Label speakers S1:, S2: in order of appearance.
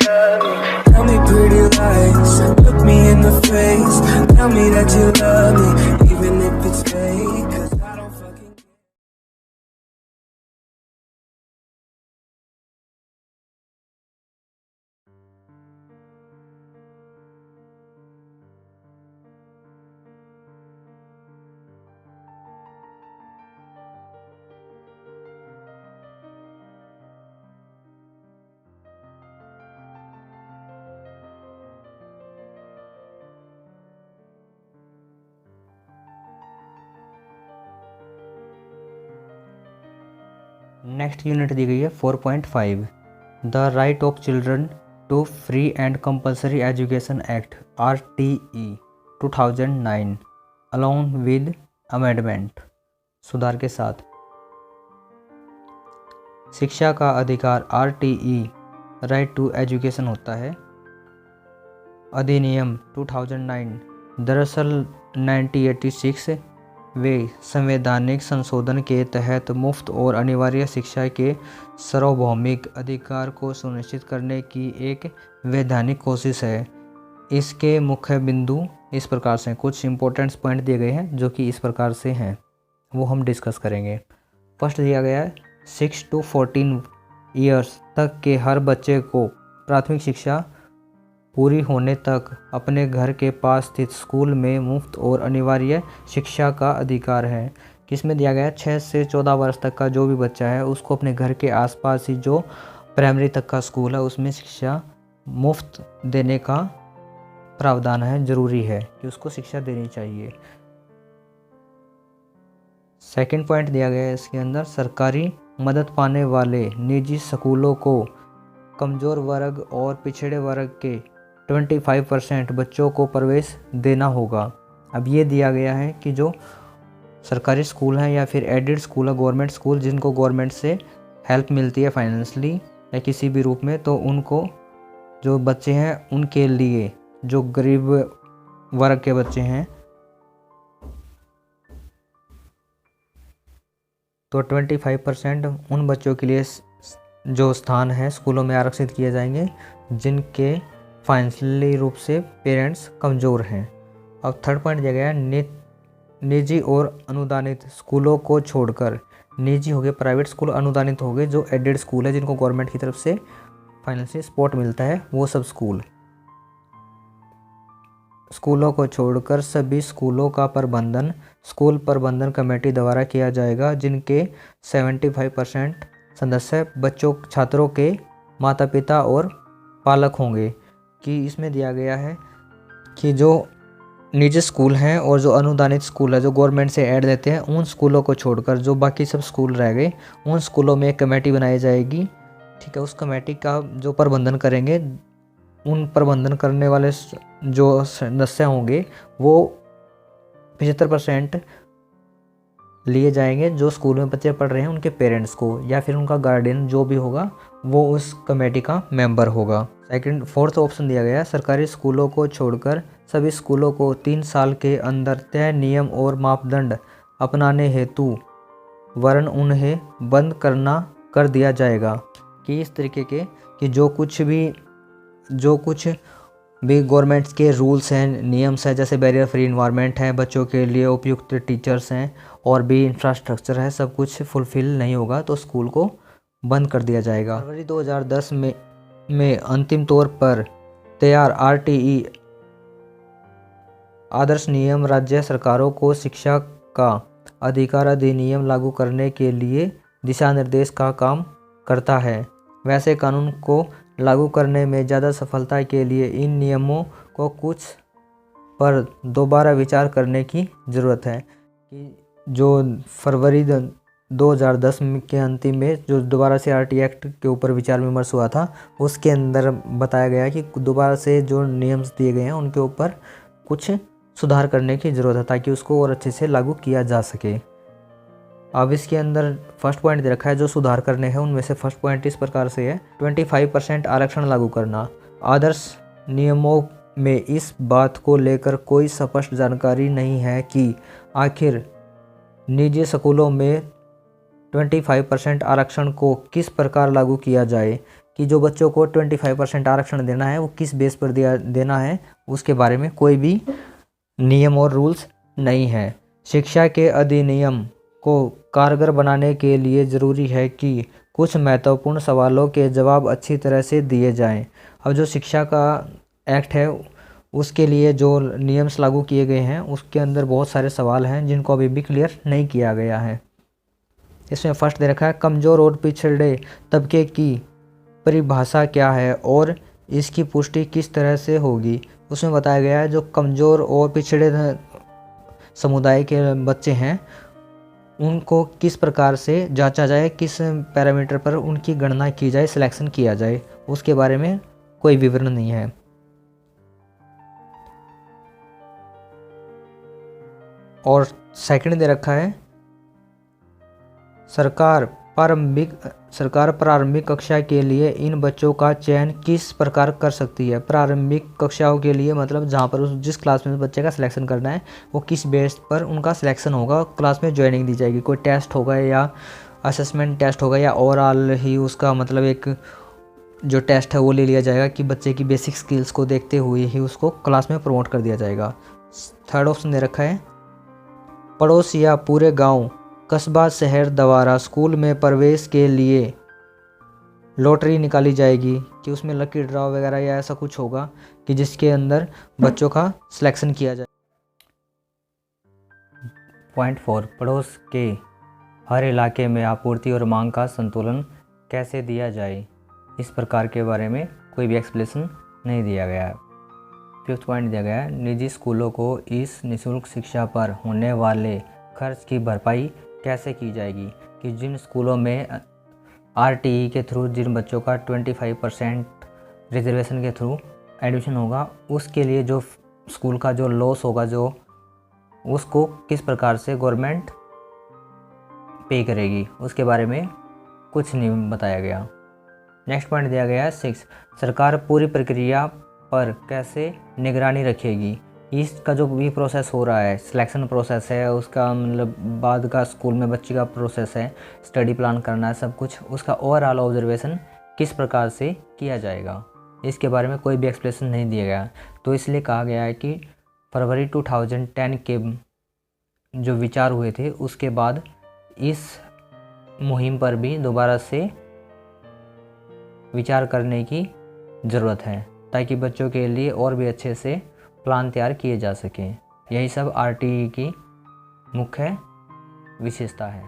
S1: love me. Tell me pretty lies, look me in the face. Tell me that you love me, even if it's fake. 'Cause I don't fucking care.
S2: Next unit दी गई है 4.5 the right of children to free and compulsory education act RTE 2009 along with amendment सुधार के साथ। शिक्षा का अधिकार RTE right to education होता है। अधिनियम 2009 दरअसल 1986 वे संवैधानिक संशोधन के तहत मुफ्त और अनिवार्य शिक्षा के सार्वभौमिक अधिकार को सुनिश्चित करने की एक वैधानिक कोशिश है। इसके मुख्य बिंदु इस प्रकार से कुछ इंपॉर्टेंट पॉइंट दिए गए हैं जो कि इस प्रकार से हैं, वो हम डिस्कस करेंगे। फर्स्ट दिया गया है 6 to 14 ईयर्स तक के हर बच्चे को प्राथमिक शिक्षा पूरी होने तक अपने घर के पास स्थित स्कूल में मुफ्त और अनिवार्य शिक्षा का अधिकार है। किसमें दिया गया है 6 से 14 वर्ष तक का जो भी बच्चा है उसको अपने घर के आसपास ही जो प्राइमरी तक का स्कूल है उसमें शिक्षा मुफ्त देने का प्रावधान है, ज़रूरी है कि उसको शिक्षा देनी चाहिए। सेकंड पॉइंट दिया गया है इसके अंदर सरकारी मदद पाने वाले निजी स्कूलों को कमज़ोर वर्ग और पिछड़े वर्ग के 25% बच्चों को प्रवेश देना होगा। अब ये दिया गया है कि जो सरकारी स्कूल हैं या फिर एडेड स्कूल है, गवर्नमेंट स्कूल जिनको गवर्नमेंट से हेल्प मिलती है फाइनेंशली या किसी भी रूप में, तो उनको जो बच्चे हैं उनके लिए जो गरीब वर्ग के बच्चे हैं तो 25% उन बच्चों के लिए जो स्थान है स्कूलों में आरक्षित किए जाएंगे जिनके फाइनेंशियली रूप से पेरेंट्स कमज़ोर हैं। अब थर्ड पॉइंट दिया गया है निजी और अनुदानित स्कूलों को छोड़कर, निजी हो गए प्राइवेट स्कूल, अनुदानित हो गए जो एडेड स्कूल है जिनको गवर्नमेंट की तरफ से फाइनेंशियल सपोर्ट मिलता है वो सब स्कूलों को छोड़कर सभी स्कूलों का प्रबंधन स्कूल प्रबंधन कमेटी द्वारा किया जाएगा जिनके 75% सदस्य बच्चों छात्रों के माता पिता और पालक होंगे। कि इसमें दिया गया है कि जो निजी स्कूल हैं और जो अनुदानित स्कूल है जो गवर्नमेंट से ऐड देते हैं उन स्कूलों को छोड़कर जो बाकी सब स्कूल रह गए उन स्कूलों में एक कमेटी बनाई जाएगी। ठीक है, उस कमेटी का जो प्रबंधन करेंगे उन प्रबंधन करने वाले जो सदस्य होंगे वो 75% लिए जाएंगे जो स्कूल में बच्चे पढ़ रहे हैं उनके पेरेंट्स को या फिर उनका गार्डियन जो भी होगा वो उस कमेटी का मेंबर होगा। फोर्थ ऑप्शन दिया गया है सरकारी स्कूलों को छोड़कर सभी स्कूलों को 3 साल के अंदर तय नियम और मापदंड अपनाने हेतु वरन उन्हें बंद कर दिया जाएगा। कि इस तरीके के कि जो कुछ भी गवर्नमेंट के रूल्स हैं नियम्स हैं जैसे बैरियर फ्री इन्वायरमेंट है, बच्चों के लिए उपयुक्त टीचर्स हैं और भी इंफ्रास्ट्रक्चर है, सब कुछ फुलफ़िल नहीं होगा तो स्कूल को बंद कर दिया जाएगा। फरवरी 2010 में अंतिम तौर पर तैयार RTE आदर्श नियम राज्य सरकारों को शिक्षा का अधिकार अधिनियम लागू करने के लिए दिशा निर्देश का काम करता है। वैसे कानून को लागू करने में ज़्यादा सफलता के लिए इन नियमों को कुछ पर दोबारा विचार करने की ज़रूरत है। कि जो फरवरी 2010 के अंतिम में जो दोबारा से RTE एक्ट के ऊपर विचार विमर्श हुआ था उसके अंदर बताया गया कि दोबारा से जो नियम्स दिए गए हैं उनके ऊपर कुछ सुधार करने की ज़रूरत है ताकि उसको और अच्छे से लागू किया जा सके। अब इसके अंदर फर्स्ट पॉइंट दे रखा है जो सुधार करने हैं उनमें से फर्स्ट पॉइंट इस प्रकार से है 25% आरक्षण लागू करना। आदर्श नियमों में इस बात को लेकर कोई स्पष्ट जानकारी नहीं है कि आखिर निजी स्कूलों में 25% आरक्षण को किस प्रकार लागू किया जाए। कि जो बच्चों को 25% आरक्षण देना है वो किस बेस पर देना है, उसके बारे में कोई भी नियम और रूल्स नहीं है। शिक्षा के अधिनियम को कारगर बनाने के लिए ज़रूरी है कि कुछ महत्वपूर्ण सवालों के जवाब अच्छी तरह से दिए जाएं। अब जो शिक्षा का एक्ट है उसके लिए जो नियम्स लागू किए गए हैं उसके अंदर बहुत सारे सवाल हैं जिनको अभी भी क्लियर नहीं किया गया है। इसमें फर्स्ट दे रखा है कमज़ोर और पिछड़े तबके की परिभाषा क्या है और इसकी पुष्टि किस तरह से होगी। उसमें बताया गया है जो कमज़ोर और पिछड़े समुदाय के बच्चे हैं उनको किस प्रकार से जांचा जाए, किस पैरामीटर पर उनकी गणना की जाए, सिलेक्शन किया जाए, उसके बारे में कोई विवरण नहीं है। और सेकंड दे रखा है सरकार प्रारंभिक कक्षा के लिए इन बच्चों का चयन किस प्रकार कर सकती है। प्रारंभिक कक्षाओं के लिए मतलब जहाँ पर जिस क्लास में बच्चे का सिलेक्शन करना है वो किस बेस पर उनका सिलेक्शन होगा, क्लास में ज्वाइनिंग दी जाएगी। कोई टेस्ट होगा या असेसमेंट टेस्ट होगा या ओवरऑल ही उसका मतलब एक जो टेस्ट है वो ले लिया जाएगा कि बच्चे की बेसिक स्किल्स को देखते हुए ही उसको क्लास में प्रमोट कर दिया जाएगा। थर्ड ऑप्शन दे रखा है पड़ोस या पूरे गांव, कस्बा, शहर द्वारा स्कूल में प्रवेश के लिए लॉटरी निकाली जाएगी कि उसमें लकी ड्रॉ वगैरह या ऐसा कुछ होगा कि जिसके अंदर बच्चों का सिलेक्शन किया जाए। पॉइंट 4 पड़ोस के हर इलाके में आपूर्ति और मांग का संतुलन कैसे दिया जाए, इस प्रकार के बारे में कोई भी एक्सप्लेनेशन नहीं दिया गया है। फिफ्थ पॉइंट दिया गया है निजी स्कूलों को इस निःशुल्क शिक्षा पर होने वाले खर्च की भरपाई कैसे की जाएगी कि जिन स्कूलों में आरटीई के थ्रू जिन बच्चों का 25% रिजर्वेशन के थ्रू एडमिशन होगा उसके लिए जो स्कूल का जो लॉस होगा जो उसको किस प्रकार से गवर्नमेंट पे करेगी, उसके बारे में कुछ नहीं बताया गया। नेक्स्ट पॉइंट दिया गया है 6 सरकार पूरी प्रक्रिया पर कैसे निगरानी रखेगी। इसका जो भी प्रोसेस हो रहा है, सिलेक्शन प्रोसेस है, उसका मतलब बाद का स्कूल में बच्चे का प्रोसेस है, स्टडी प्लान करना है, सब कुछ उसका ओवरऑल ऑब्जर्वेशन किस प्रकार से किया जाएगा, इसके बारे में कोई भी एक्सप्लेनेशन नहीं दिया गया। तो इसलिए कहा गया है कि फरवरी 2010 के जो विचार हुए थे उसके बाद इस मुहिम पर भी दोबारा से विचार करने की ज़रूरत है ताकि बच्चों के लिए और भी अच्छे से प्लान तैयार किए जा सकें। यही सब आरटीई की मुख्य विशेषता है।